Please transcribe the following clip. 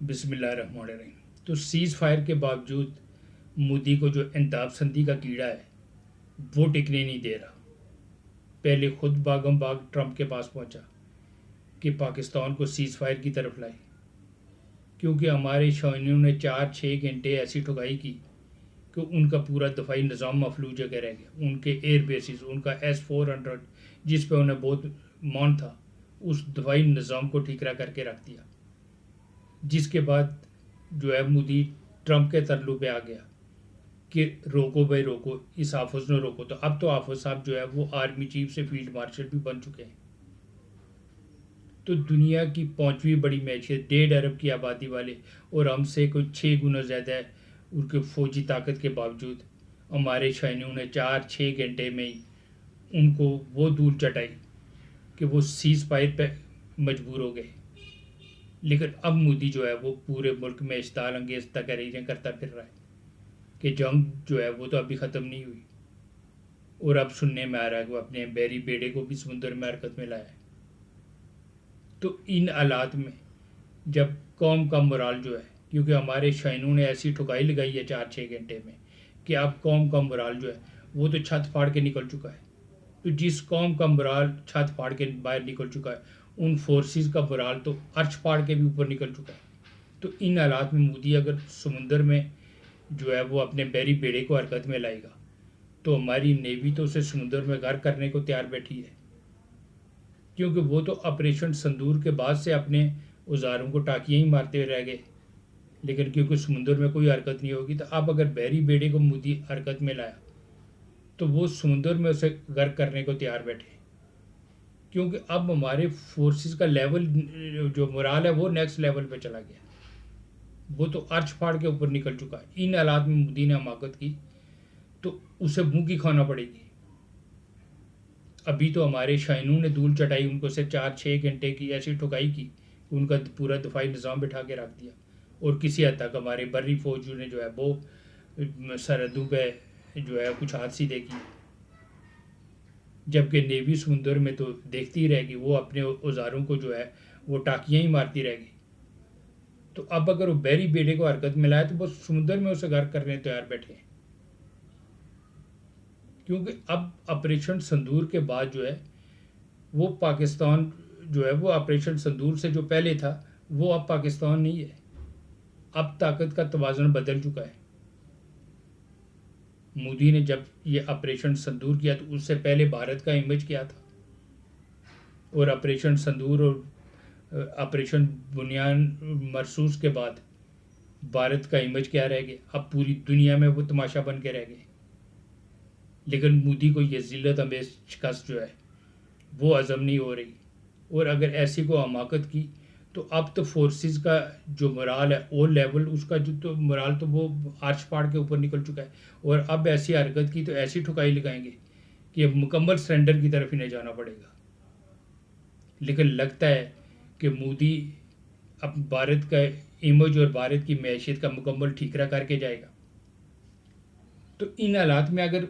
बिस्मिल्लाहिर्रहमानिर्रहीम। तो seize fire के बावजूद मोदी को जो इंताब संधि का कीड़ा है वो टिकने नहीं दे रहा। पहले खुद बागम बाग ट्रंप के पास पहुंचा कि पाकिस्तान को सीज़ फायर की तरफ लाए, क्योंकि हमारे शौनियों ने 4-6 घंटे ऐसी ठुकाई की कि उनका पूरा दफाई निज़ाम मफलूज जगह रह गया। उनके एयर बेसिस, उनका S-400 जिस पे उन्हें बहुत मान था, उस दफाई निज़ाम को ठीकरा करके रख दिया। जिसके बाद जो है मोदी ट्रंप के तरलू पे आ गया कि रोको भाई रोको, इस आफत ने रोको। तो अब तो आफत साहब जो है वो आर्मी चीफ से फील्ड मार्शल भी बन चुके हैं। तो दुनिया की 5वीं बड़ी मैशियत, 1.5 अरब की आबादी वाले, और हमसे कोई 6 गुना ज़्यादा है उनके फौजी ताकत के बावजूद हमारे सैनिकों ने 4-6 घंटे में ही उनको वो धूल चटाई कि वो सीज़ फायर पे मजबूर हो गए। लेकिन अब मोदी जो है वो पूरे मुल्क में इश्ताल अंगेज तकरीरें करता फिर रहा है कि जंग जो है वो तो अभी ख़त्म नहीं हुई। और अब सुनने में आ रहा है कि वो अपने बैरी बेड़े को भी समुद्र में हरकत में लाया है। तो इन हालात में जब कौम का मोराल जो है, क्योंकि हमारे शाइनों ने ऐसी ठुकाई लगाई है 4-6 घंटे में कि अब कौम का मोराल जो है वो तो छत फाड़ के निकल चुका है। तो जिस कौम का मोराल छत फाड़ के बाहर निकल चुका है, उन फोर्सेस का मोराल तो अर्श फाड़ के भी ऊपर निकल चुका है। तो इन हालात में मोदी अगर समुंदर में जो है वो अपने बैरी बेड़े को हरकत में लाएगा तो हमारी नेवी तो उसे समुद्र में गर्क करने को तैयार बैठी है, क्योंकि वो तो ऑपरेशन संदूर के बाद से अपने औजारों को टाकियाँ ही मारते हुए रह गए। लेकिन क्योंकि समुद्र में कोई हरकत नहीं होगी, तो अब अगर बैरी बेड़े को मोदी हरकत में लाया तो वो समुद्र में उसे गर्क करने को तैयार बैठे। क्योंकि अब हमारे फोर्सेस का लेवल जो मोराल है वो नेक्स्ट लेवल पे चला गया, वो तो अर्श फाड़ के ऊपर निकल चुका है। इन हालात में मोदी ने हमाकत की तो उसे मुंह की खाना पड़ेगी। अभी तो हमारे शाइनों ने धूल चटाई, उनको से 4-6 घंटे की ऐसी ठुकाई की, उनका पूरा दफाई निज़ाम बिठा के रख दिया। और किसी हद तक हमारे बर्री फौज ने जो है वो सरहदों पे जो है कुछ हादसी देखी, जबकि नेवी समुंदर में तो देखती ही रहेगी, वो अपने औजारों को जो है वो टाकियाँ ही मारती रहेगी। तो अब अगर वो बैरी बेड़े को हरकत में लाए तो वो समुद्र में उसे गर्क करने तैयार बैठे हैं। क्योंकि अब ऑपरेशन संदूर के बाद जो है वो पाकिस्तान जो है वो ऑपरेशन संदूर से जो पहले था वो अब पाकिस्तान नहीं है। अब ताकत का तवाज़ुन बदल चुका है। मोदी ने जब ये ऑपरेशन संदूर किया तो उससे पहले भारत का इमेज क्या था, और ऑपरेशन संदूर और ऑपरेशन बुनियान मरसूस के बाद भारत का इमेज क्या रह गया। अब पूरी दुनिया में वो तमाशा बन के रह गए। लेकिन मोदी को ये जिल्लत अमेज शिकस्त जो है वो हज़म नहीं हो रही, और अगर ऐसी को हमाकत की तो अब तो फोर्सेस का जो मोराल है वो लेवल उसका जो तो मोराल तो वो आर्च फाड़ के ऊपर निकल चुका है। और अब ऐसी हरकत की तो ऐसी ठुकाई लगाएंगे कि अब मुकम्मल सरेंडर की तरफ इन्हें जाना पड़ेगा। लेकिन लगता है कि मोदी अब भारत का इमेज और भारत की मैशियत का मुकम्मल ठीकरा करके जाएगा। तो इन हालात में अगर